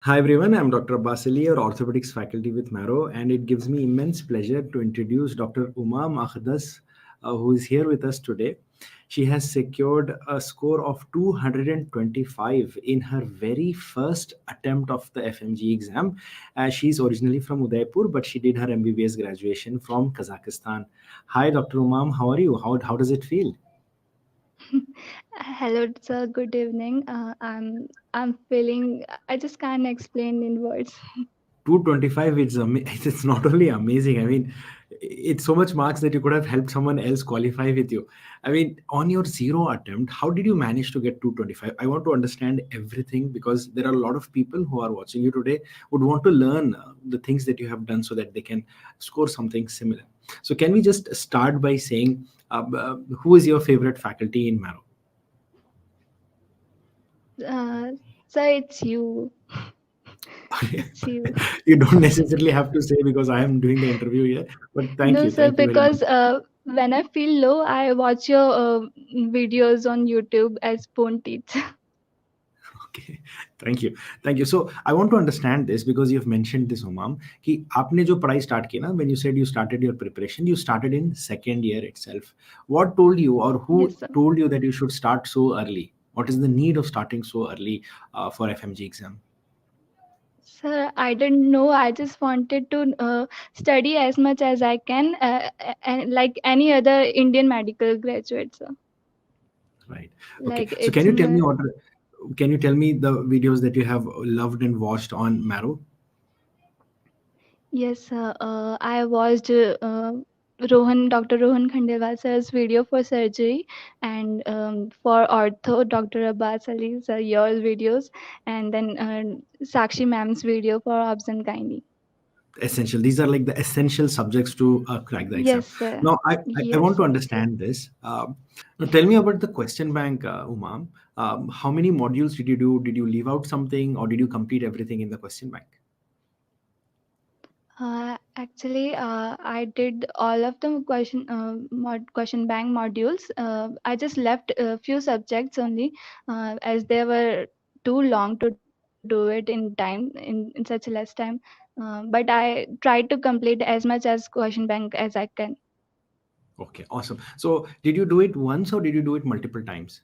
Hi everyone, I'm Dr. Basili, your orthopedics faculty with Marrow, and it gives me immense pleasure to introduce Dr. Umam, who is here with us today. She has secured a score of 225 in her very first attempt of the FMG exam. She's originally from Udaipur, but she did her MBBS graduation from Kazakhstan. Hi, Dr. Umam, how are you? How does it feel? Hello, sir. Good evening. I'm feeling. I just can't explain in words. 225 it's not only amazing. I mean, it's so much marks that you could have helped someone else qualify with you. I mean, on your zero attempt, how did you manage to get 225? I want to understand everything because there are a lot of people who are watching you today would want to learn the things that you have done so that they can score something similar. So can we just start by saying who is your favorite faculty in Marrow? Uh, Sir, it's you. It's you. You don't necessarily have to say because I am doing the interview here, but No, sir, thank you very much. because when I feel low, I watch your videos on YouTube as spoon teeth. Okay, thank you. So I want to understand this because you've mentioned this, Umam, कि आपने जो पढ़ाई start की ना, when you said you started your preparation, you started in second year itself. What told you, or who Yes, sir. told you that you should start so early? What is the need of starting so early for FMG exam? Sir, I didn't know. I just wanted to study as much as I can, like any other Indian medical graduate, sir. Right. Okay. Like So it's my. can you tell me the videos that you have loved and watched on Marrow? Yes, I watched Dr. Rohan Khandelwal sir's video for surgery, and for ortho, Dr. Abbas Ali's your videos, and then Sakshi ma'am's video for obs and gynae. Essential, these are like the essential subjects to crack the exam. Yes, sir. Now I want Yes. to understand this. Now tell me about the question bank, Umam. How many modules did you do? Did you leave out something, or did you complete everything in the question bank? Actually, I did all of the question bank modules. I just left a few subjects only, as they were too long to do it in time in such less time. But I tried to complete as much as question bank as I can. Okay, awesome. So did you do it once or did you do it multiple times?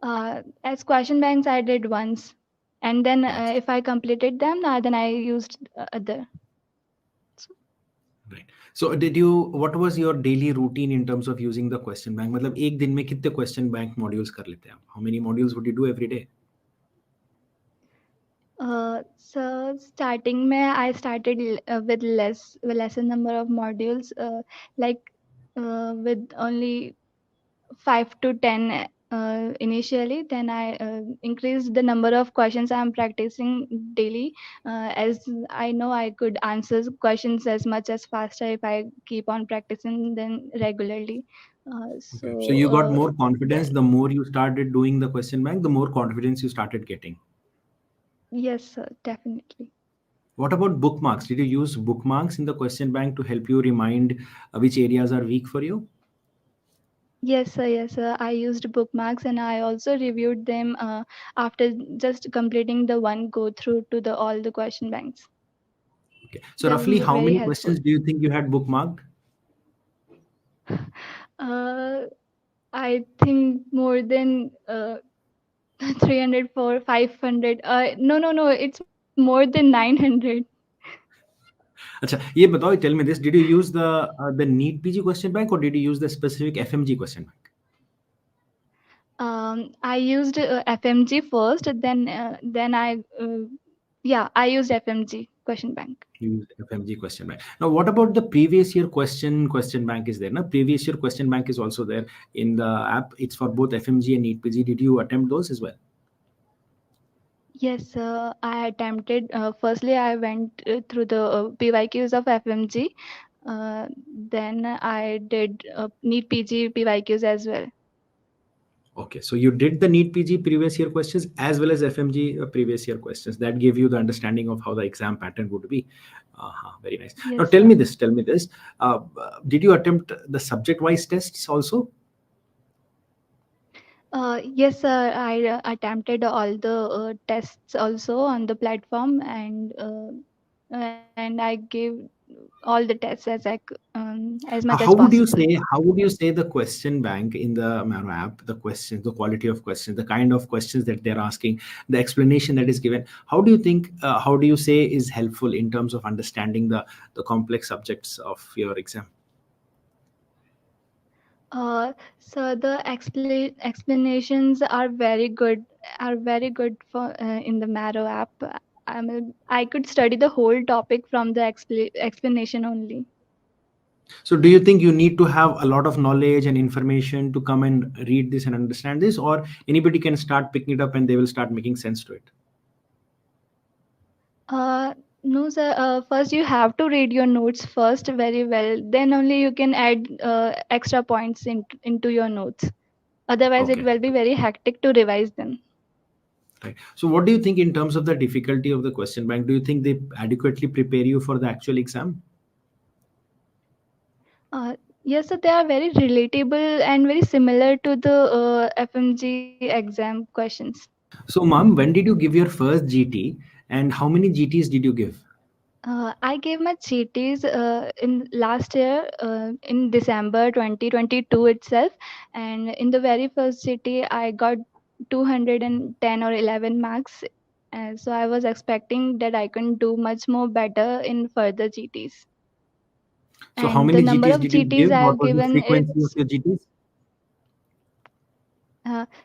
As question banks, I did once, and then Once. if I completed them, then I used other. Right. So did you? What was your daily routine in terms of using the question bank? मतलब एक दिन में कितने question bank modules कर लेते हैं आप? How many modules would you do every day? So starting में I started with lesser number of modules, like with only 5 to 10 initially. Then I increased the number of questions I'm practicing daily, as I know I could answer questions as much as faster if I keep on practicing them regularly. Okay. So you got more The, confidence the more you started doing the question bank, the more confidence you started getting. yes, sir, definitely. What about bookmarks? Did you use bookmarks in the question bank to help you remind which areas are weak for you? Yes, sir. Yes, sir. I used bookmarks and I also reviewed them after just completing the one go through to the all the question banks. Okay. So That's roughly how very many helpful. questions do you think you had bookmarked? Uh, I think more than 300 for 500. No, no, no. It's more than 900. अच्छा, ये बताओ, tell me this. Did you use the NEET PG question bank or did you use the specific FMG question bank? I used FMG first. Then I used FMG question bank. You used FMG question bank. Now, what about the previous year question bank is there? Now, previous year question bank is also there in the app. It's for both FMG and NEET PG. Did you attempt those as well? Yes, I attempted. Firstly, I went through the PYQs of FMG. Then I did NEET PG PYQs as well. Okay, so you did the NEET PG previous year questions as well as FMG previous year questions. That gave you the understanding of how the exam pattern would be. Very nice. Now Yes, tell sir. me this. Tell me this. Did you attempt the subject-wise tests also? Yes, sir. I attempted all the tests also on the platform, and I gave all the tests as much as How would you possible. say, how would you say the question bank in the Mano app, the questions, the quality of questions, the kind of questions that they're asking, the explanation that is given, how do you think, how do you say is helpful in terms of understanding the complex subjects of your exam? So the explanations are very good for in the Marrow app. I could study the whole topic from the explanation only. So do you think you need to have a lot of knowledge and information to come and read this and understand this, or anybody can start picking it up and they will start making sense to it? Uh, no, sir. First, you have to read your notes first very well. Then only you can add extra points into your notes. Otherwise, it Okay. will be very hectic to revise them. Right. So what do you think in terms of the difficulty of the question bank? Do you think they adequately prepare you for the actual exam? Uh, yes, so they are very relatable and very similar to the FMG exam questions. So, mom, when did you give your first GT and how many GTs did you give? I gave my GTs in last year in December 2022 itself, and in the very first GT I got 210 or 11 marks. So I was expecting that I can do much more better in further GTs. So, how And the many number GTs of did you GTs give? I What have was the given frequency of it's your GTs?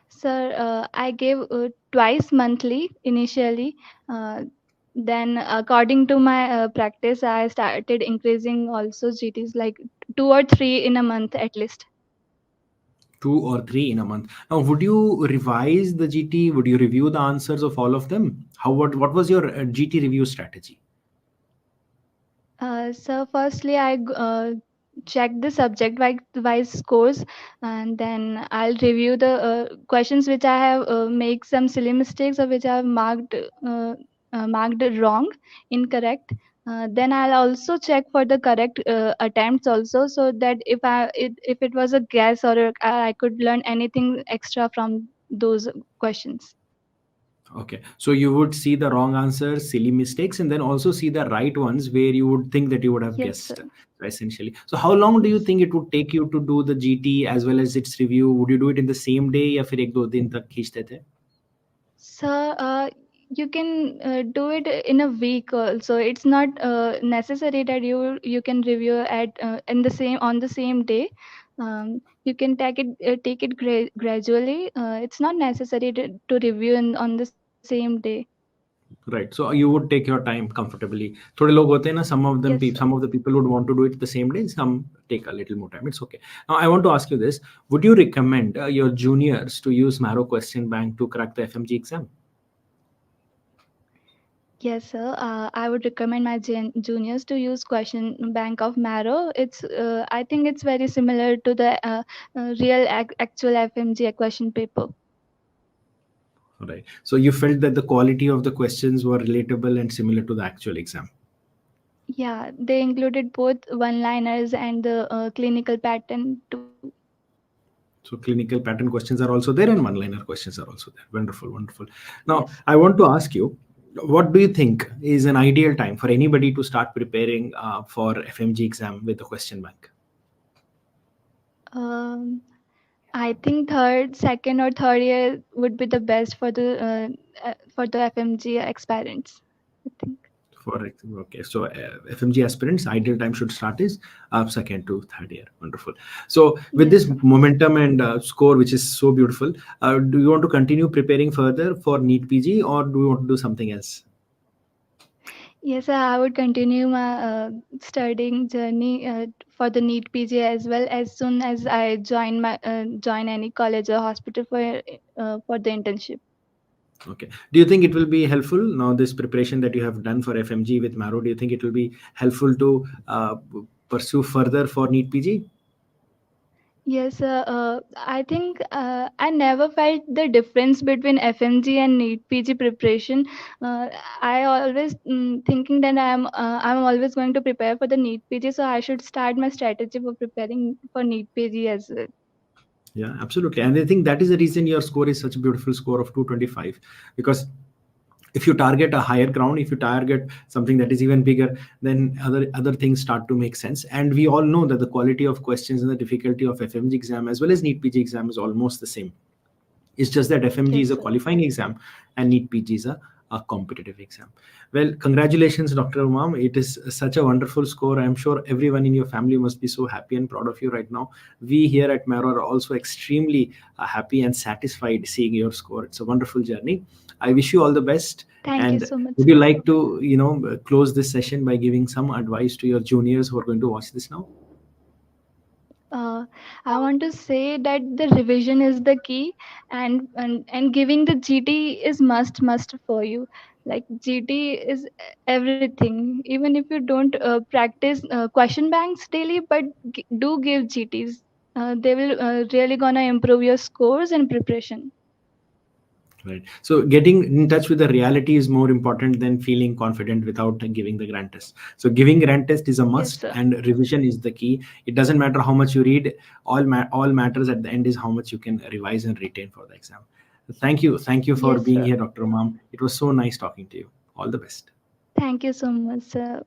sir, I gave twice monthly initially. Uh, then, according to my practice, I started increasing also GTs like two or three in a month at least. 2 or 3 in a month. Now, would you revise the GT? Would you review the answers of all of them? What was your GT review strategy? So, firstly, check the subject wise scores, and then I'll review the questions which I have make some silly mistakes or which I have marked wrong, incorrect. Then I'll also check for the correct attempts also, so that if it was a guess or I could learn anything extra from those questions. Okay, so you would see the wrong answers, silly mistakes, and then also see the right ones where you would think that you would have Yes, guessed, sir. essentially. So, how long do you Yes. think it would take you to do the GT as well as its review? Would you do it in the same day, या फिर 1-2 दिन तक खींचते थे? So you can do it in a week also. It's not necessary that you can review at in the same on the same day. You can take it gradually. It's not necessary to review on the same day. Right. So you would take your time comfortably. थोड़े लोग होते हैं ना, Yes, sir. some of the people would want to do it the same day, some take a little more time. It's okay. Now I want to ask you this. Would you recommend your juniors to use Marrow Question Bank to crack the FMG exam? Yes, sir. I would recommend my juniors to use question bank of Marrow. I think it's very similar to the real actual FMG question paper. Right. So you felt that the quality of the questions were relatable and similar to the actual exam. Yeah, they included both one-liners and the clinical pattern too. So clinical pattern questions are also there and one-liner questions are also there. Wonderful, wonderful. Now Yes. I want to ask you, what do you think is an ideal time for anybody to start preparing for FMG exam with the question bank? Um, I think second or third year would be the best for the FMG aspirants. I think. For okay, so FMG aspirants, ideal time should start is second to third year. Wonderful. So with Yes, this sir. momentum and score, which is so beautiful, do you want to continue preparing further for NEET PG, or do you want to do something else? Yes, sir. I would continue my studying journey for the NEET PG as well as soon as I join any college or hospital for the internship. Okay. Do you think it will be helpful now, this preparation that you have done for FMG with Marrow? Do you think it will be helpful to pursue further for NEET PG? Yes, I think I never felt the difference between FMG and NEET PG preparation. Uh, I always thinking that I'm always going to prepare for the NEET PG, so I should start my strategy for preparing for NEET PG as well. Yeah, absolutely. And I think that is the reason your score is such a beautiful score of 225, because if you target a higher ground, if you target something that is even bigger, then other things start to make sense. And we all know that the quality of questions and the difficulty of FMG exam as well as NEET PG exam is almost the same. It's just that FMG is Yes, a sir. qualifying exam and NEET PG is a competitive exam. Well, congratulations, Dr. Umam. It is such a wonderful score. I'm sure everyone in your family must be so happy and proud of you right now. We here at Mero are also extremely happy and satisfied seeing your score. It's a wonderful journey. I wish you all the best. Thank you And so much, would you sir. like to, close this session by giving some advice to your juniors who are going to watch this now? Uh, I want to say that the revision is the key, and giving the GT is must for you. Like GT is everything. Even if you don't practice question banks daily, but do give GTs. They will really gonna improve your scores and preparation. Right. So getting in touch with the reality is more important than feeling confident without giving the grand test. So giving grand test is a Yes, must, sir. and revision is the key. It doesn't matter how much you read. All matters at the end is how much you can revise and retain for the exam. Thank you for Yes, being sir. here, Dr. Umam. It was so nice talking to you. All the best. Thank you so much, sir.